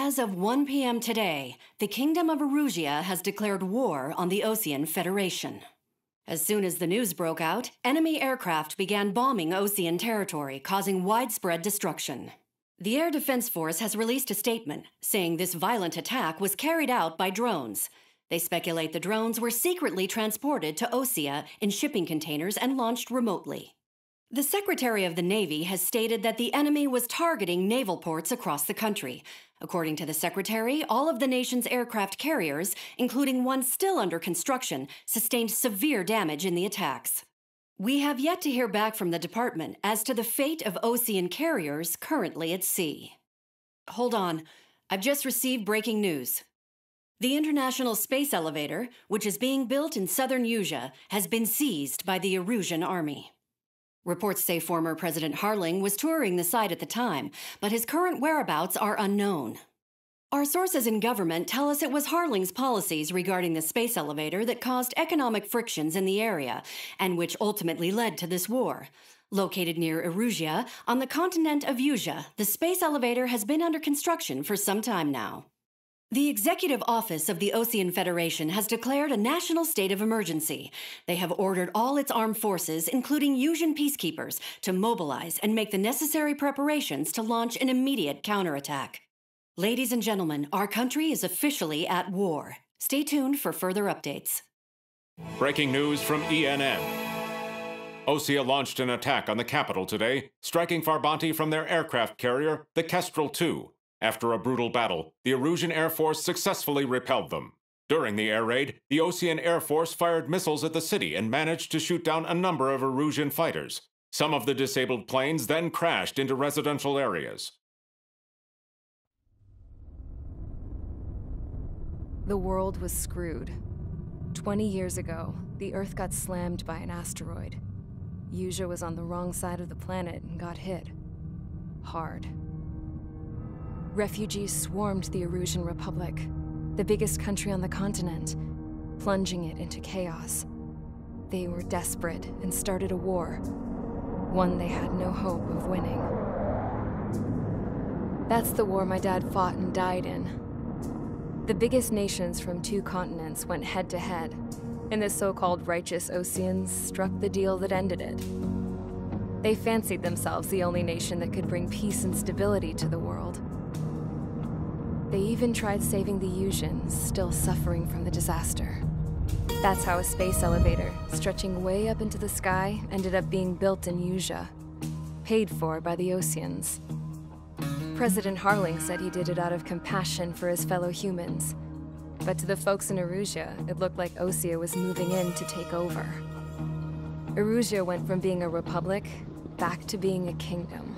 As of 1 p.m. today, the Kingdom of Erusia has declared war on the Osean Federation. As soon as the news broke out, enemy aircraft began bombing Osean territory, causing widespread destruction. The Air Defense Force has released a statement saying this violent attack was carried out by drones. They speculate the drones were secretly transported to Osea in shipping containers and launched remotely. The Secretary of the Navy has stated that the enemy was targeting naval ports across the country. According to the Secretary, all of the nation's aircraft carriers, including one still under construction, sustained severe damage in the attacks. We have yet to hear back from the department as to the fate of Osean carriers currently at sea. Hold on, I've just received breaking news. The International Space Elevator, which is being built in southern Usea, has been seized by the Erusian army. Reports say former President Harling was touring the site at the time, but his current whereabouts are unknown. Our sources in government tell us it was Harling's policies regarding the space elevator that caused economic frictions in the area, and which ultimately led to this war. Located near Erusia, on the continent of Usea, the space elevator has been under construction for some time now. The Executive Office of the Osean Federation has declared a national state of emergency. They have ordered all its armed forces, including Usian peacekeepers, to mobilize and make the necessary preparations to launch an immediate counterattack. Ladies and gentlemen, our country is officially at war. Stay tuned for further updates. Breaking news from ENN. Osea launched an attack on the capital today, striking Farbanti from their aircraft carrier, the Kestrel II. After a brutal battle, the Erusian Air Force successfully repelled them. During the air raid, the Osean Air Force fired missiles at the city and managed to shoot down a number of Erusian fighters. Some of the disabled planes then crashed into residential areas. The world was screwed. 20 years ago, the Earth got slammed by an asteroid. Usea was on the wrong side of the planet and got hit. Hard. Refugees swarmed the Erusian Republic, the biggest country on the continent, plunging it into chaos. They were desperate and started a war, one they had no hope of winning. That's the war my dad fought and died in. The biggest nations from 2 continents went head-to-head, and the so-called righteous Oseans struck the deal that ended it. They fancied themselves the only nation that could bring peace and stability to the world. They even tried saving the Usians, still suffering from the disaster. That's how a space elevator, stretching way up into the sky, ended up being built in Usea, paid for by the Oseans. President Harling said he did it out of compassion for his fellow humans, but to the folks in Erusia, it looked like Osea was moving in to take over. Erusia went from being a republic back to being a kingdom.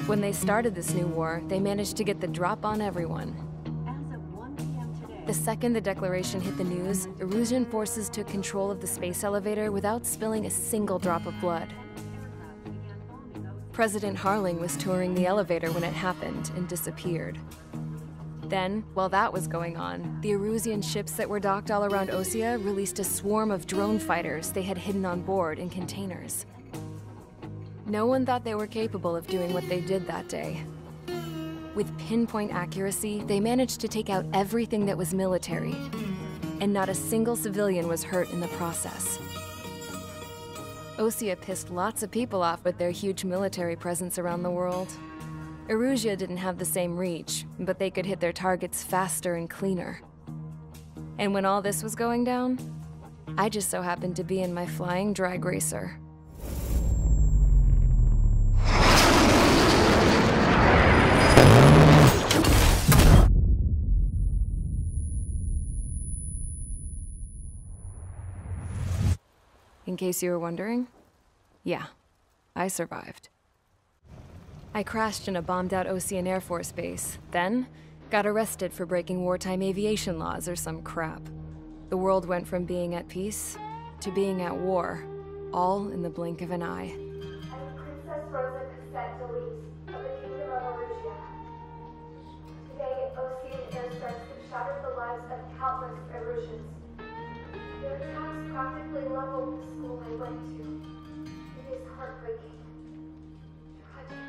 When they started this new war, they managed to get the drop on everyone. As of 1 p.m. today, The second the declaration hit the news, Erusian forces took control of the space elevator without spilling a single drop of blood. President Harling was touring the elevator when it happened and disappeared. Then, while that was going on, the Erusian ships that were docked all around Osea released a swarm of drone fighters they had hidden on board in containers. No one thought they were capable of doing what they did that day. With pinpoint accuracy, they managed to take out everything that was military, and not a single civilian was hurt in the process. Osea pissed lots of people off with their huge military presence around the world. Erusia didn't have the same reach, but they could hit their targets faster and cleaner. And when all this was going down, I just so happened to be in my flying drag racer. In case you were wondering, yeah, I survived. I crashed in a bombed-out Osean Air Force base, then got arrested for breaking wartime aviation laws or some crap. The world went from being at peace to being at war, all in the blink of an eye. I'm Princess Rosa Cassette Delise of the Kingdom of Erusia. Today, Osean airstrikes have shattered the lives of countless Erusians. Their attacks practically leveled the school I went to. It is heartbreaking. Tragic.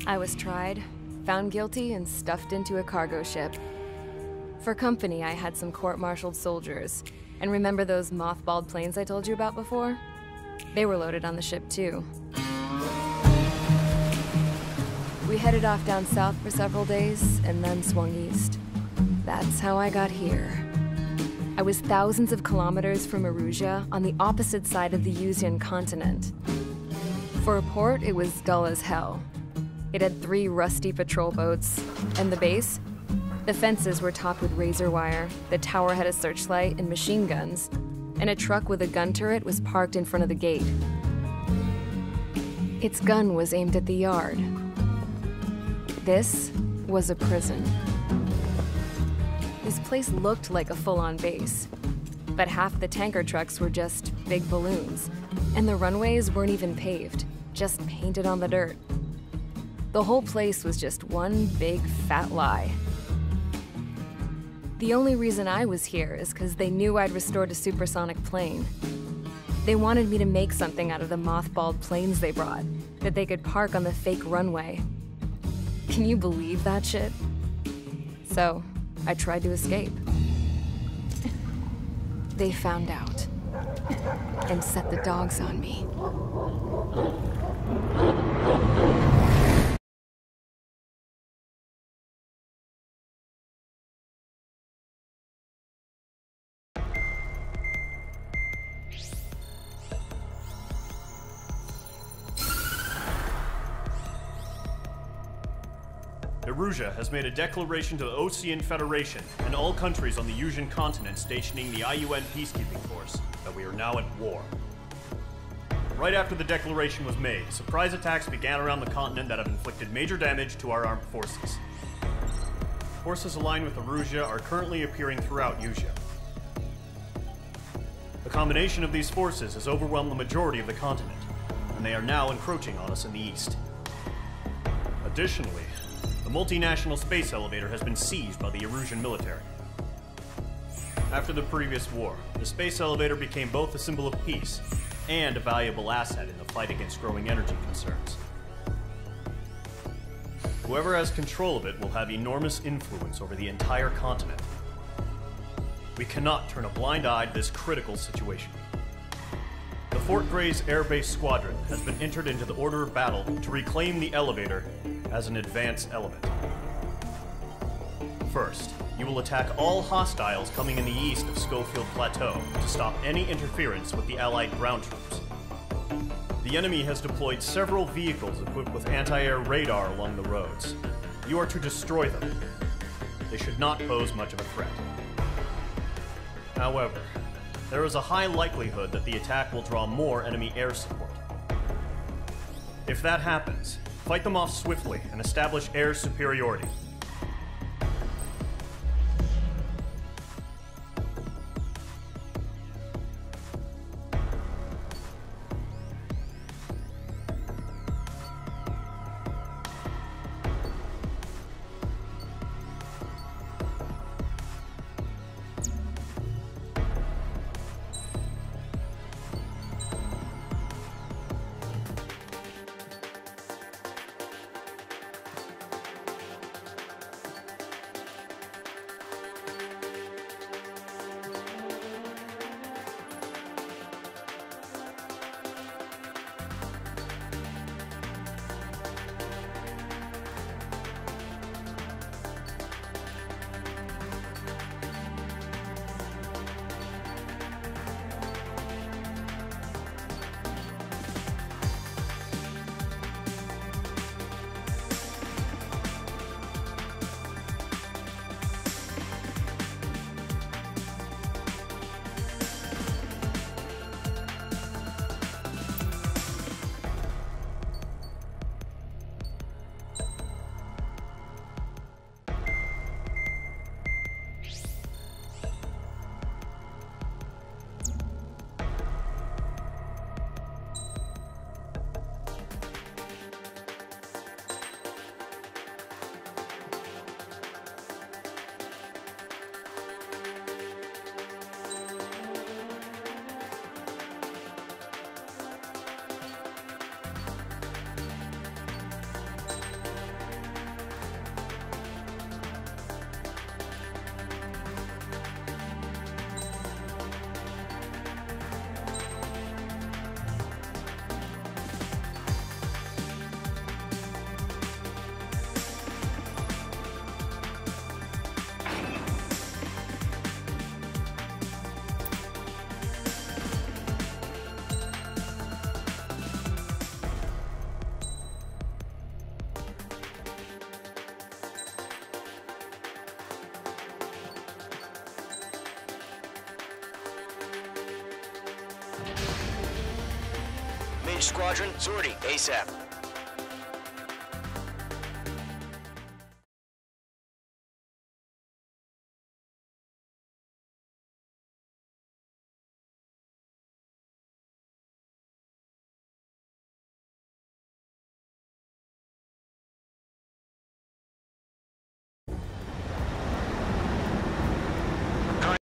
I was tried, found guilty, and stuffed into a cargo ship. For company, I had some court-martialed soldiers. And remember those mothballed planes I told you about before? They were loaded on the ship too. We headed off down south for several days, and then swung east. That's how I got here. I was thousands of kilometers from Erusia, on the opposite side of the Yuzian continent. For a port, it was dull as hell. It had 3 rusty patrol boats, and the base? The fences were topped with razor wire, the tower had a searchlight and machine guns, and a truck with a gun turret was parked in front of the gate. Its gun was aimed at the yard. This was a prison. This place looked like a full-on base, but half the tanker trucks were just big balloons, and the runways weren't even paved, just painted on the dirt. The whole place was just one big fat lie. The only reason I was here is because they knew I'd restored a supersonic plane. They wanted me to make something out of the mothballed planes they brought, that they could park on the fake runway. Can you believe that shit? So, I tried to escape. They found out, and set the dogs on me. Erusia has made a declaration to the Osean Federation and all countries on the Yuzian continent stationing the IUN peacekeeping force that we are now at war. Right after the declaration was made, surprise attacks began around the continent that have inflicted major damage to our armed forces. Forces aligned with Erusia are currently appearing throughout Yusia. The combination of these forces has overwhelmed the majority of the continent, and they are now encroaching on us in the east. Additionally, the multinational space elevator has been seized by the Erusian military. After the previous war, the space elevator became both a symbol of peace and a valuable asset in the fight against growing energy concerns. Whoever has control of it will have enormous influence over the entire continent. We cannot turn a blind eye to this critical situation. The Fort Grays Air Base Squadron has been entered into the order of battle to reclaim the elevator as an advance element. First, you will attack all hostiles coming in the east of Schofield Plateau to stop any interference with the Allied ground troops. The enemy has deployed several vehicles equipped with anti-air radar along the roads. You are to destroy them. They should not pose much of a threat. However, there is a high likelihood that the attack will draw more enemy air support. If that happens, fight them off swiftly and establish air superiority. Engage Squadron. Sortie, ASAP.